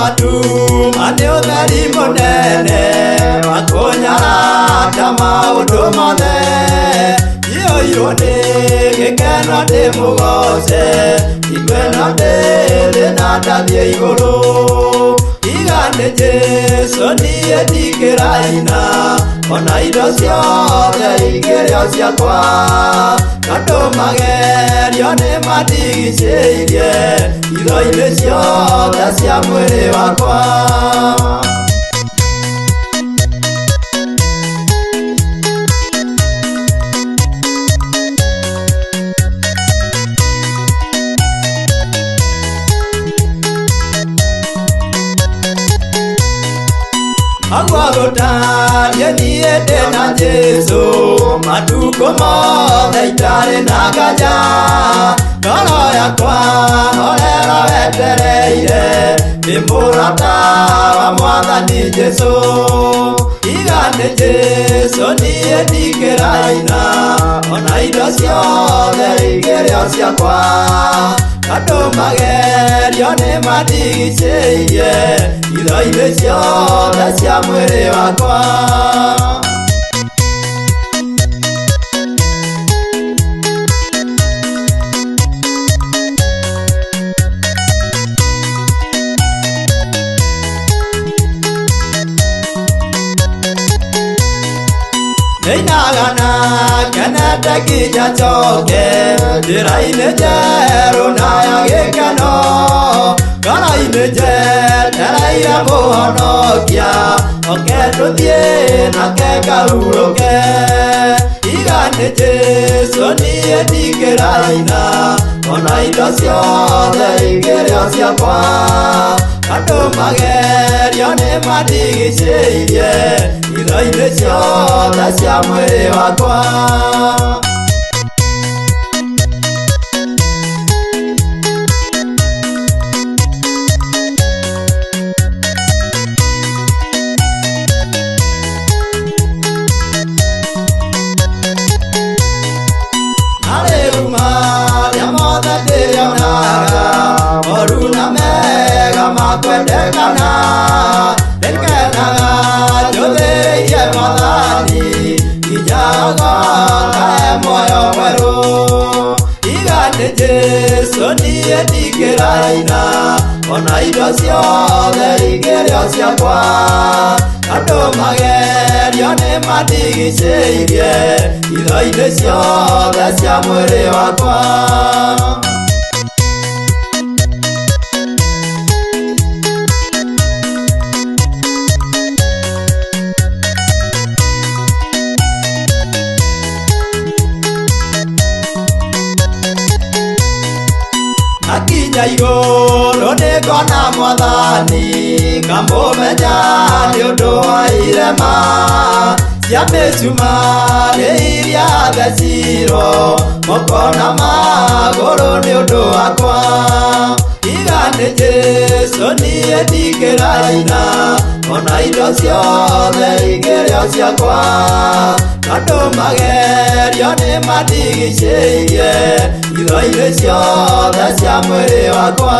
watu mane utheri munene wakunyara ta maundu mothe iyo ni gikeno ndi mugoce ikweno ndi na ndathie iguru igane Jesu niye ndikiraina ona indo ciothe igerio ciakwa andũ magerio nĩ mandigicĩirie itho-inĩ ciothe cia mwĩrĩ wakwa Agwagotarie niĩ ndĩ na Jesu matukũ mothe itarĩ na nganja ngoro yakwa horera wetereire ndĩ mũrata wa Mwathani Jesu igane Jesu niĩ ndikĩraina ona indo ciothe igerio ciakwa andũ magerio nĩ mandigicĩirie itho-inĩ ciothe cia mwĩrĩ wakwa Nĩinagana kenete nginya njoke njĩra-inĩ njerũ na ya gĩkeno ngoro-inĩ njetereire mũhonokia oke tũthiĩ nake ngahurũke igane Jesu niĩ ndikĩraina ona indo ciothe igerio ciakwa andũ magerio nĩ mandigicĩirie itho-inĩ ciothe cia mwĩrĩ wakwa kwendekana ndekenaga njũthĩrĩirie Mwathani inyaga kae muoyo mwerũ igane Jesu niĩ ndikĩraina ona indo ciothe igerio ciakwa andũ magerio nĩ mandigicĩirie itho-inĩ ciothe cia mwĩrĩ wakwa akinya igũrũ nĩngona Mwathani ngamũmenya nĩ ũndũ wa irema cia mĩcumarĩ iria thecirwo moko na magũrũ nĩ ũndũ wakwa igane Jesu niĩ ndikĩraina ona indo ciothe igerio ciakwa andũ magerio nĩ mandigicĩirie itho-inĩ ciothe cia mwĩrĩ wakwa